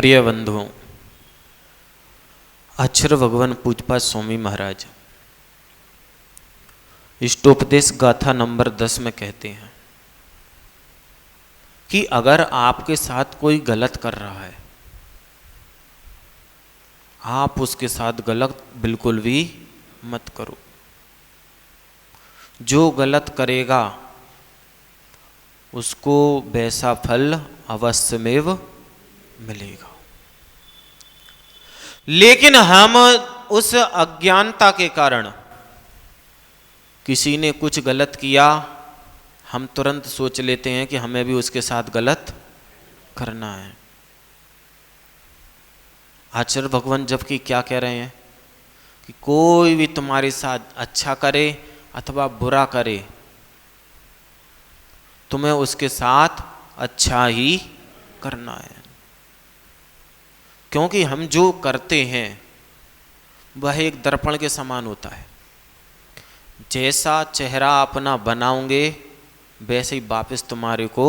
प्रिय बंधुओं, आचार्य भगवान पूज्यपाद स्वामी महाराज इष्टोपदेश गाथा नंबर 10 में कहते हैं कि अगर आपके साथ कोई गलत कर रहा है, आप उसके साथ गलत बिल्कुल भी मत करो। जो गलत करेगा उसको वैसा फल अवश्यमेव मिलेगा। लेकिन हम उस अज्ञानता के कारण, किसी ने कुछ गलत किया, हम तुरंत सोच लेते हैं कि हमें भी उसके साथ गलत करना है। आचार्य भगवान जबकि क्या कह रहे हैं कि कोई भी तुम्हारे साथ अच्छा करे अथवा बुरा करे, तुम्हें उसके साथ अच्छा ही करना है। क्योंकि हम जो करते हैं वह एक दर्पण के समान होता है। जैसा चेहरा अपना बनाओगे वैसे ही वापस तुम्हारे को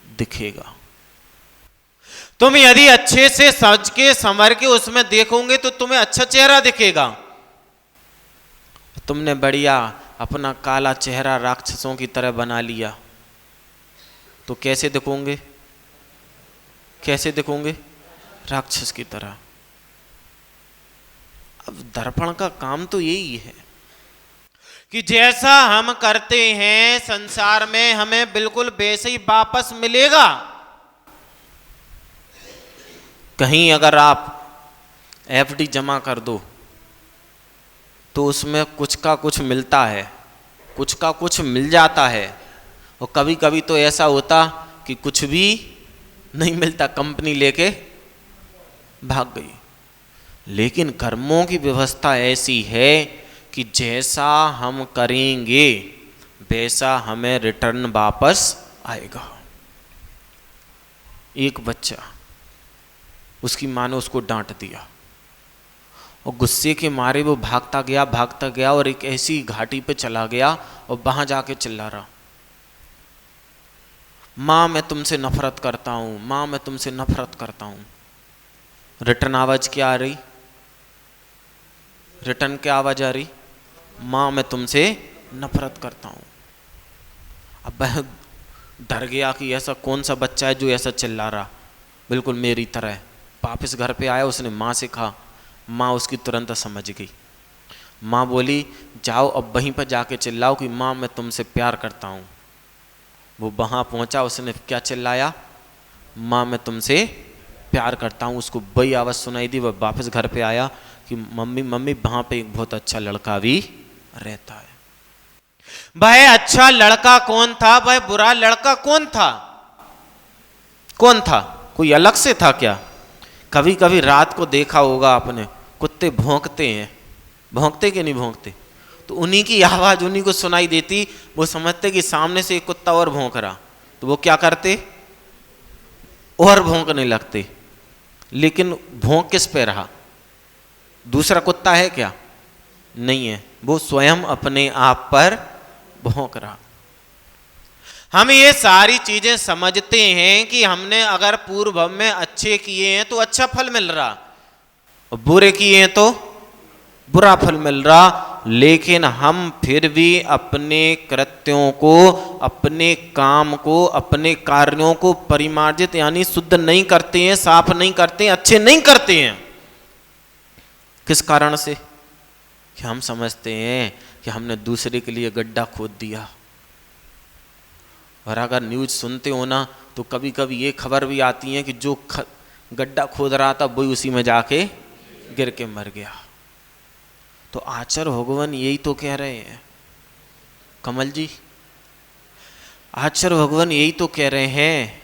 दिखेगा। तुम यदि अच्छे से सज के संवर के उसमें देखोगे तो तुम्हें अच्छा चेहरा दिखेगा। तुमने बढ़िया अपना काला चेहरा राक्षसों की तरह बना लिया तो कैसे दिखोगे? कैसे दिखोगे? राक्षस की तरह। अब दर्पण का काम तो यही है कि जैसा हम करते हैं संसार में हमें बिल्कुल वैसे ही वापस मिलेगा। कहीं अगर आप एफडी जमा कर दो तो उसमें कुछ का कुछ मिलता है, कुछ का कुछ मिल जाता है, और कभी कभी तो ऐसा होता कि कुछ भी नहीं मिलता, कंपनी लेके भाग गई। लेकिन कर्मों की व्यवस्था ऐसी है कि जैसा हम करेंगे वैसा हमें रिटर्न वापस आएगा। एक बच्चा, उसकी माँ ने उसको डांट दिया और गुस्से के मारे वो भागता गया और एक ऐसी घाटी पे चला गया और वहां जाके चिल्ला रहा, माँ मैं तुमसे नफरत करता हूं, माँ मैं तुमसे नफरत करता हूं। रिटर्न आवाज क्या आ रही? रिटर्न क्या आवाज आ रही? माँ मैं तुमसे नफरत करता हूं। अब वह डर गया कि ऐसा कौन सा बच्चा है जो ऐसा चिल्ला रहा, बिल्कुल मेरी तरह। वापस घर पे आया, उसने माँ से कहा, माँ उसकी तुरंत समझ गई। माँ बोली जाओ अब वहीं पर जाके चिल्लाओ कि माँ मैं तुमसे प्यार करता हूँ। वो वहाँ पहुँचा, उसने क्या चिल्लाया? माँ मैं तुमसे प्यार करता हूँ। उसको वही आवाज़ सुनाई दी। वह वापस घर पे आया कि मम्मी मम्मी वहाँ पे एक बहुत अच्छा लड़का भी रहता है। वह अच्छा लड़का कौन था? वह बुरा लड़का कौन था? कौन था? कोई अलग से था क्या? कभी कभी रात को देखा होगा आपने, कुत्ते भौंकते हैं, भौंकते कि नहीं भौंकते? तो उन्हीं की आवाज़ उन्हीं को सुनाई देती। वो समझते कि सामने से एक कुत्ता और भौंक रहा, तो वो क्या करते? और भौंकने लगते। लेकिन भौंक किस पे रहा? दूसरा कुत्ता है क्या? नहीं है, वो स्वयं अपने आप पर भौंक रहा। हम ये सारी चीजें समझते हैं कि हमने अगर पूर्व में अच्छे किए हैं तो अच्छा फल मिल रहा, और बुरे किए हैं तो बुरा फल मिल रहा। लेकिन हम फिर भी अपने कृत्यों को, अपने काम को, अपने कार्यों को परिमार्जित यानी शुद्ध नहीं करते हैं, साफ नहीं करते हैं, अच्छे नहीं करते हैं। किस कारण से? कि हम समझते हैं कि हमने दूसरे के लिए गड्ढा खोद दिया। और अगर न्यूज़ सुनते हो ना तो कभी कभी ये खबर भी आती है कि जो गड्ढा खोद रहा था वही उसी में जाके गिर के मर गया। तो आचार्य भगवान यही तो कह रहे हैं कमल जी, आचार्य भगवान यही तो कह रहे हैं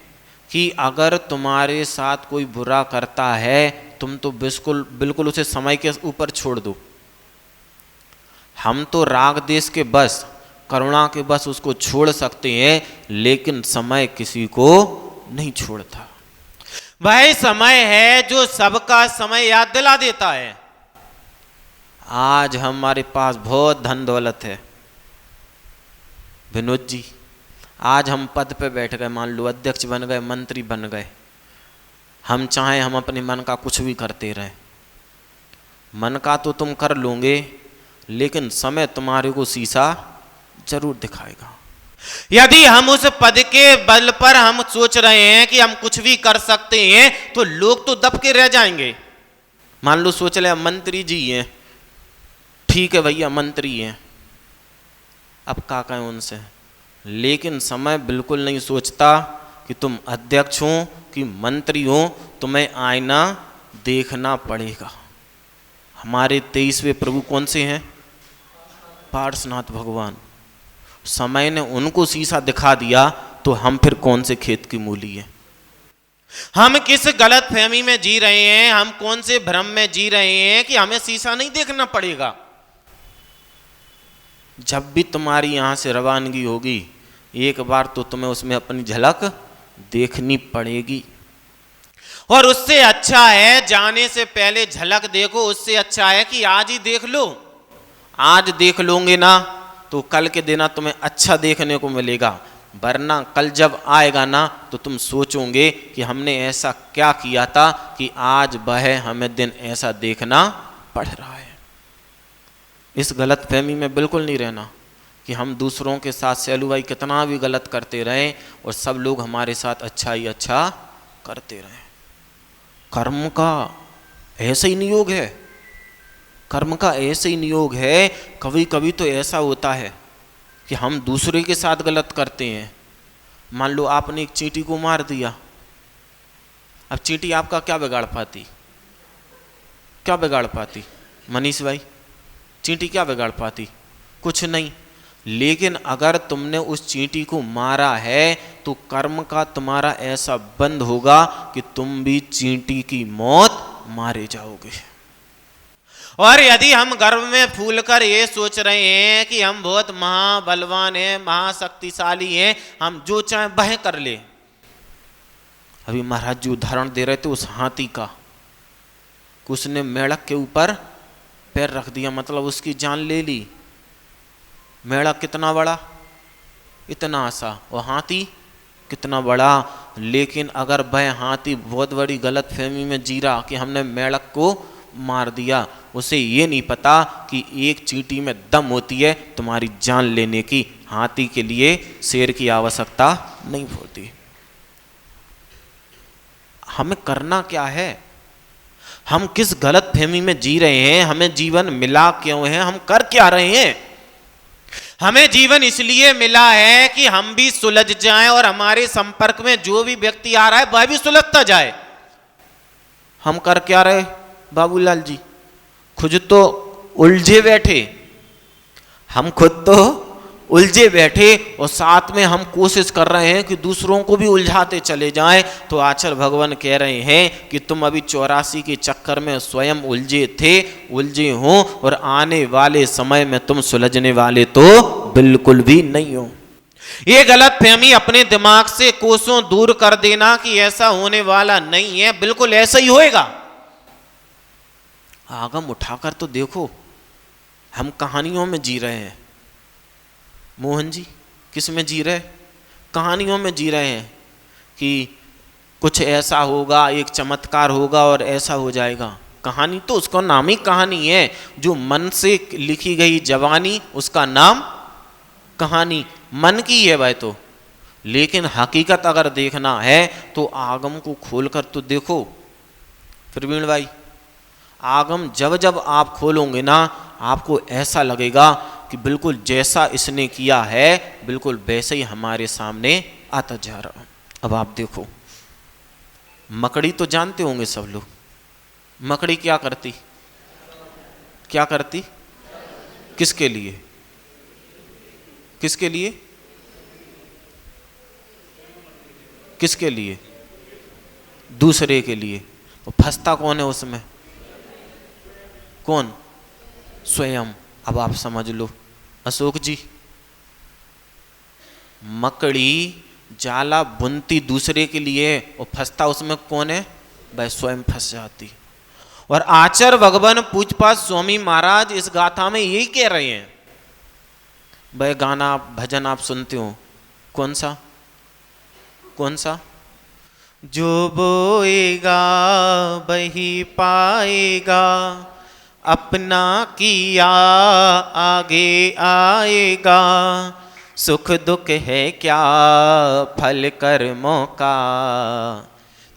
कि अगर तुम्हारे साथ कोई बुरा करता है तुम तो बिल्कुल उसे समय के ऊपर छोड़ दो। हम तो राग देश के बस, करुणा के बस उसको छोड़ सकते हैं, लेकिन समय किसी को नहीं छोड़ता। वह समय है जो सबका समय याद दिला देता है। आज हमारे पास बहुत धन दौलत है विनोद जी, आज हम पद पे बैठ गए, मान लो अध्यक्ष बन गए, मंत्री बन गए, हम चाहें हम अपने मन का कुछ भी करते रहें, मन का तो तुम कर लोगे, लेकिन समय तुम्हारे को शीशा जरूर दिखाएगा। यदि हम उस पद के बल पर हम सोच रहे हैं कि हम कुछ भी कर सकते हैं, तो लोग तो दब के रह जाएंगे। मान लो सोच ले मंत्री जी हैं, ठीक है भैया मंत्री हैं, अब क्या कहें उनसे, लेकिन समय बिल्कुल नहीं सोचता कि तुम अध्यक्ष हो कि मंत्री हो, तुम्हें आईना देखना पड़ेगा। हमारे 23वें प्रभु कौन से हैं? पार्श्वनाथ भगवान। समय ने उनको शीशा दिखा दिया, तो हम फिर कौन से खेत की मूली हैं? हम किस गलत फहमी में जी रहे हैं, हम कौन से भ्रम में जी रहे हैं कि हमें शीशा नहीं देखना पड़ेगा। जब भी तुम्हारी यहां से रवानगी होगी, एक बार तो तुम्हें उसमें अपनी झलक देखनी पड़ेगी। और उससे अच्छा है जाने से पहले झलक देखो, उससे अच्छा है कि आज ही देख लो। आज देख लोगे ना तो कल के दिन तुम्हें अच्छा देखने को मिलेगा, वरना कल जब आएगा ना तो तुम सोचोगे कि हमने ऐसा क्या किया था कि आज वह हमें दिन ऐसा देखना पड़ रहा है। इस गलत फहमी में बिल्कुल नहीं रहना कि हम दूसरों के साथ सैलू भाई कितना भी गलत करते रहें और सब लोग हमारे साथ अच्छा ही अच्छा करते रहें। कर्म का ऐसा ही नियोग है, कर्म का ऐसे ही नियोग है। कभी कभी तो ऐसा होता है कि हम दूसरे के साथ गलत करते हैं। मान लो आपने एक चींटी को मार दिया, अब चींटी आपका क्या बिगाड़ पाती? क्या बिगाड़ पाती मनीष भाई? चींटी क्या बिगाड़ पाती? कुछ नहीं। लेकिन अगर तुमने उस चींटी को मारा है तो कर्म का तुम्हारा ऐसा बंद होगा कि तुम भी चींटी की मौत मारे जाओगे। और यदि हम गर्व में फूलकर ये सोच रहे हैं कि हम बहुत महाबलवान हैं, महाशक्तिशाली हैं, हम जो चाहे वह कर ले। अभी महाराज जी उदाहरण दे रहे थे उस हाथी का, उसने मेढक के ऊपर पैर रख दिया, मतलब उसकी जान ले ली। मेढक कितना बड़ा, इतना सा, और हाथी कितना बड़ा। लेकिन अगर वह हाथी बहुत बड़ी गलत फहमी में जी रहा कि हमने मेढक को मार दिया, उसे ये नहीं पता कि एक चींटी में दम होती है तुम्हारी जान लेने की। हाथी के लिए शेर की आवश्यकता नहीं होती। हमें करना क्या है? हम किस गलत फहमी में जी रहे हैं? हमें जीवन मिला क्यों है? हम कर क्या रहे हैं? हमें जीवन इसलिए मिला है कि हम भी सुलझ जाएं और हमारे संपर्क में जो भी व्यक्ति आ रहा है वह भी सुलझता जाए। हम कर क्या रहे बाबूलाल जी? खुद तो उलझे बैठे, हम खुद तो उलझे बैठे और साथ में हम कोशिश कर रहे हैं कि दूसरों को भी उलझाते चले जाएं। तो आचार्य भगवान कह रहे हैं कि तुम अभी 84 के चक्कर में स्वयं उलझे थे, उलझे हो, और आने वाले समय में तुम सुलझने वाले तो बिल्कुल भी नहीं हो। ये गलत फहमी अपने दिमाग से कोसों दूर कर देना कि ऐसा होने वाला नहीं है, बिल्कुल ऐसा ही होएगा। आगम उठाकर तो देखो, हम कहानियों में जी रहे हैं। मोहन जी किस में जी रहे? कहानियों में जी रहे हैं कि कुछ ऐसा होगा, एक चमत्कार होगा और ऐसा हो जाएगा। कहानी तो उसका नाम ही कहानी है, जो मन से लिखी गई जवानी उसका नाम कहानी, मन की है वह तो। लेकिन हकीकत अगर देखना है तो आगम को खोलकर तो देखो। प्रवीण भाई, आगम जब जब आप खोलोगे ना, आपको ऐसा लगेगा कि बिल्कुल जैसा इसने किया है बिल्कुल वैसे ही हमारे सामने आता जा रहा। अब आप देखो, मकड़ी तो जानते होंगे सब लोग। मकड़ी क्या करती? क्या करती? किसके लिए? किसके लिए? किसके लिए? दूसरे के लिए। तो फंसता कौन है उसमें? कौन? स्वयं। अब आप समझ लो अशोक जी, मकड़ी जाला बुनती दूसरे के लिए और फंसता उसमें कौन है? वह स्वयं फंस जाती। और आचार्य भगवान पूजपाठ स्वामी महाराज इस गाथा में यही कह रहे हैं। वह गाना भजन आप सुनते हो, कौन सा? कौन सा? जो बोएगा वही पाएगा, अपना किया आगे आएगा। सुख दुख है क्या फल कर्मों का,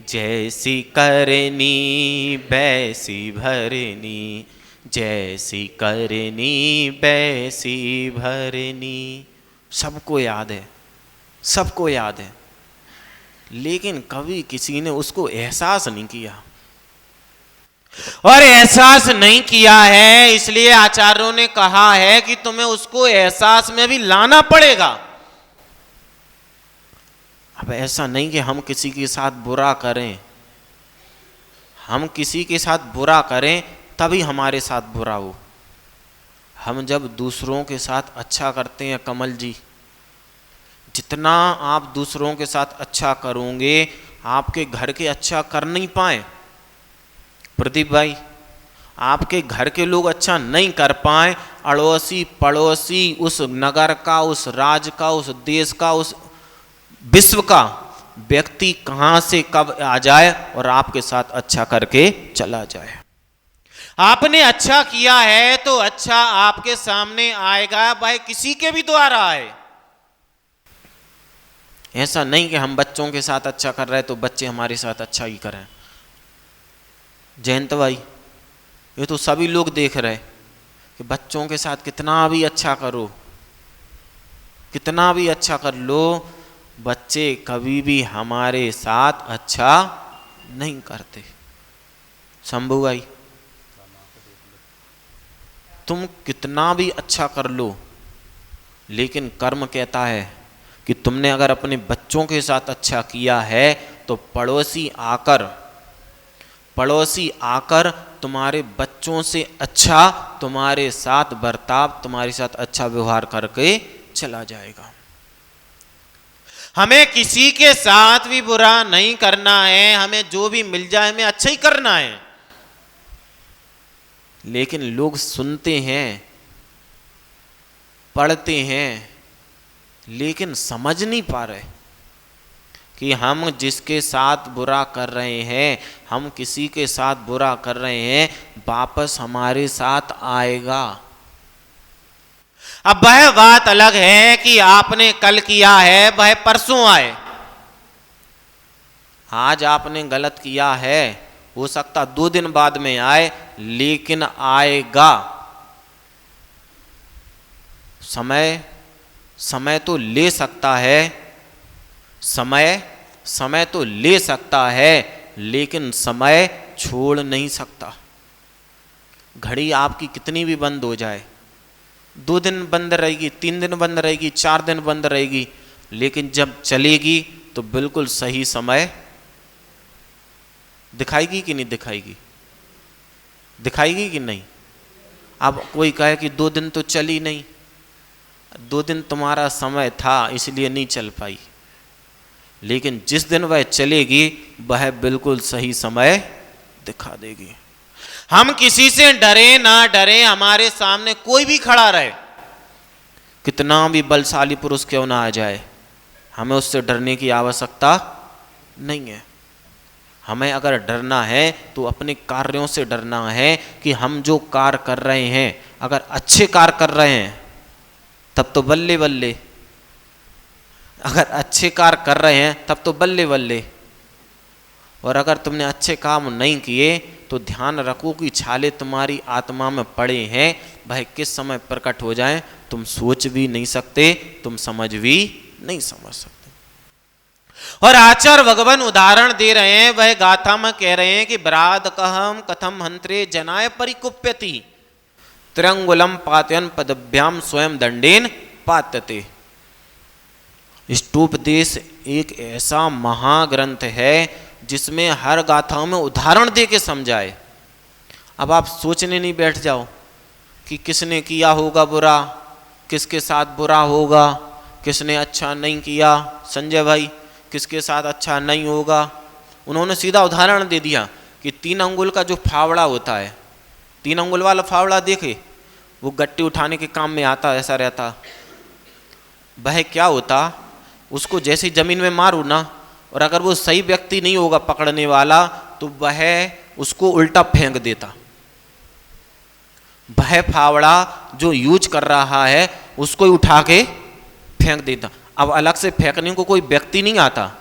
जैसी करनी वैसी भरनी, जैसी करनी वैसी भरनी। सबको याद है, सबको याद है, लेकिन कभी किसी ने उसको एहसास नहीं किया। और एहसास नहीं किया है, इसलिए आचार्यों ने कहा है कि तुम्हें उसको एहसास में भी लाना पड़ेगा। अब ऐसा नहीं कि हम किसी के साथ बुरा करें, हम किसी के साथ बुरा करें तभी हमारे साथ बुरा हो। हम जब दूसरों के साथ अच्छा करते हैं कमल जी, जितना आप दूसरों के साथ अच्छा करोगे, आपके घर के अच्छा कर नहीं पाए प्रदीप भाई, आपके घर के लोग अच्छा नहीं कर पाए, अड़ोसी पड़ोसी, उस नगर का, उस राज्य का, उस देश का, उस विश्व का व्यक्ति कहां से कब आ जाए और आपके साथ अच्छा करके चला जाए। आपने अच्छा किया है तो अच्छा आपके सामने आएगा, भाई किसी के भी द्वारा आए। ऐसा नहीं कि हम बच्चों के साथ अच्छा कर रहे हैं तो बच्चे हमारे साथ अच्छा ही करें। जयंत भाई, ये तो सभी लोग देख रहे कि बच्चों के साथ कितना भी अच्छा करो, कितना भी अच्छा कर लो, बच्चे कभी भी हमारे साथ अच्छा नहीं करते। शंभू भाई, तुम कितना भी अच्छा कर लो, लेकिन कर्म कहता है कि तुमने अगर अपने बच्चों के साथ अच्छा किया है तो पड़ोसी आकर तुम्हारे बच्चों से अच्छा तुम्हारे साथ बर्ताव, तुम्हारे साथ अच्छा व्यवहार करके चला जाएगा। हमें किसी के साथ भी बुरा नहीं करना है, हमें जो भी मिल जाए हमें अच्छा ही करना है। लेकिन लोग सुनते हैं, पढ़ते हैं, लेकिन समझ नहीं पा रहे कि हम जिसके साथ बुरा कर रहे हैं, हम किसी के साथ बुरा कर रहे हैं, वापस हमारे साथ आएगा। अब वह बात अलग है कि आपने कल किया है, वह परसों आए। आज आपने गलत किया है, हो सकता 2 दिन बाद में आए, लेकिन आएगा। समय तो ले सकता है, समय तो ले सकता है, लेकिन समय छोड़ नहीं सकता। घड़ी आपकी कितनी भी बंद हो जाए, 2 दिन बंद रहेगी, 3 दिन बंद रहेगी, 4 दिन बंद रहेगी, लेकिन जब चलेगी तो बिल्कुल सही समय दिखाएगी कि नहीं दिखाएगी? दिखाएगी कि नहीं? अब कोई कहे कि 2 दिन तो चली नहीं, 2 दिन तुम्हारा समय था इसलिए नहीं चल पाई, लेकिन जिस दिन वह चलेगी वह बिल्कुल सही समय दिखा देगी। हम किसी से डरे ना डरे, हमारे सामने कोई भी खड़ा रहे, कितना भी बलशाली पुरुष क्यों ना आ जाए, हमें उससे डरने की आवश्यकता नहीं है। हमें अगर डरना है तो अपने कार्यों से डरना है कि हम जो कार्य कर रहे हैं, अगर अच्छे कार्य कर रहे हैं तब तो बल्ले बल्ले, अगर अच्छे कार्य कर रहे हैं तब तो बल्ले बल्ले, और अगर तुमने अच्छे काम नहीं किए तो ध्यान रखो कि छाले तुम्हारी आत्मा में पड़े हैं, वह किस समय प्रकट हो जाएं तुम सोच भी नहीं सकते, तुम समझ भी नहीं समझ सकते। और आचार्य भगवान उदाहरण दे रहे हैं, वह गाथा में कह रहे हैं कि ब्राद कहम कथम हंत्रे जनाय परिकुप्यति, त्रिंगुलम पातयन पदभ्याम स्वयं दंडेन पात्यते। इष्टोपदेश एक ऐसा महाग्रंथ है जिसमें हर गाथाओं में उदाहरण दे के समझाए। अब आप सोचने नहीं बैठ जाओ कि किसने किया होगा बुरा, किसके साथ बुरा होगा, किसने अच्छा नहीं किया, संजय भाई किसके साथ अच्छा नहीं होगा। उन्होंने सीधा उदाहरण दे दिया कि 3 अंगुल का जो फावड़ा होता है, 3 अंगुल वाला फावड़ा देखे, वो गट्टी उठाने के काम में आता, ऐसा रहता। वह क्या होता, उसको जैसे जमीन में मारू ना और अगर वो सही व्यक्ति नहीं होगा पकड़ने वाला तो वह उसको उल्टा फेंक देता। वह फावड़ा जो यूज कर रहा है उसको ही उठा के फेंक देता। अब अलग से फेंकने को कोई व्यक्ति नहीं आता,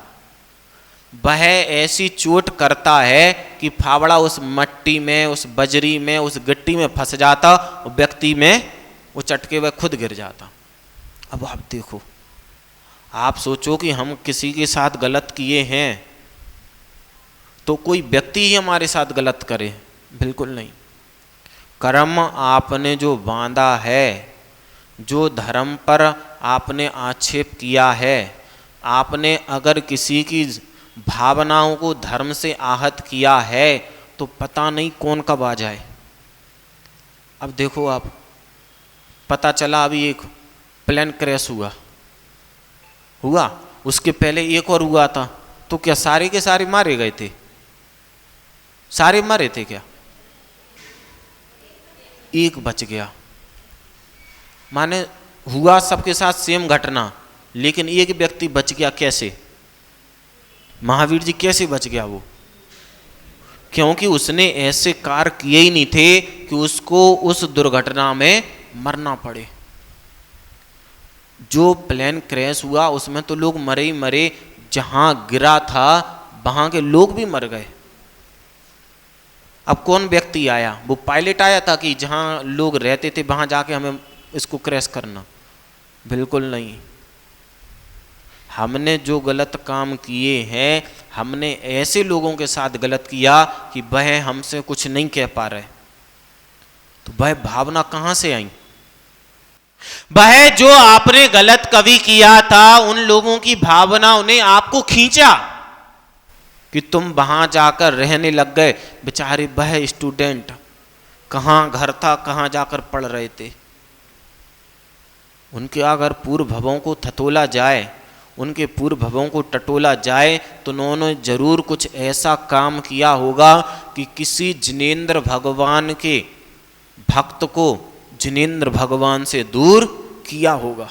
वह ऐसी चोट करता है कि फावड़ा उस मट्टी में, उस बजरी में, उस गिट्टी में फंस जाता और व्यक्ति में वो चटके वह खुद गिर जाता। अब आप देखो, आप सोचो कि हम किसी के साथ गलत किए हैं तो कोई व्यक्ति ही हमारे साथ गलत करे? बिल्कुल नहीं। कर्म आपने जो बांधा है, जो धर्म पर आपने आक्षेप किया है, आपने अगर किसी की भावनाओं को धर्म से आहत किया है तो पता नहीं कौन कब आ जाए। अब देखो आप, पता चला अभी एक प्लेन क्रैश हुआ, उसके पहले एक और हुआ था, तो क्या सारे के सारे मारे गए थे? सारे मरे थे क्या? एक बच गया। माने हुआ सबके साथ सेम घटना, लेकिन एक व्यक्ति बच गया। कैसे? महावीर जी कैसे बच गया वो? क्योंकि उसने ऐसे कार्य किए ही नहीं थे कि उसको उस दुर्घटना में मरना पड़े। जो प्लेन क्रैश हुआ उसमें तो लोग मरे ही मरे, जहां गिरा था वहां के लोग भी मर गए। अब कौन व्यक्ति आया? वो पायलट आया था कि जहां लोग रहते थे वहां जाके हमें इसको क्रैश करना? बिल्कुल नहीं। हमने जो गलत काम किए हैं, हमने ऐसे लोगों के साथ गलत किया कि वह हमसे कुछ नहीं कह पा रहे, तो वह भावना कहां से आई? वह जो आपने गलत कभी किया था, उन लोगों की भावनाओं ने आपको खींचा कि तुम वहां जाकर रहने लग गए। बेचारे वह स्टूडेंट कहां घर था, कहां जाकर पढ़ रहे थे। उनके अगर पूर्व भवों को थतोला जाए, उनके पूर्व भवों को टटोला जाए, तो उन्होंने जरूर कुछ ऐसा काम किया होगा कि किसी जिनेंद्र भगवान के भक्त को जिनेंद्र भगवान से दूर किया होगा,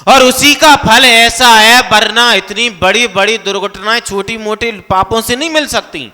और उसी का फल ऐसा है। वरना इतनी बड़ी बड़ी दुर्घटनाएं छोटी मोटी पापों से नहीं मिल सकती।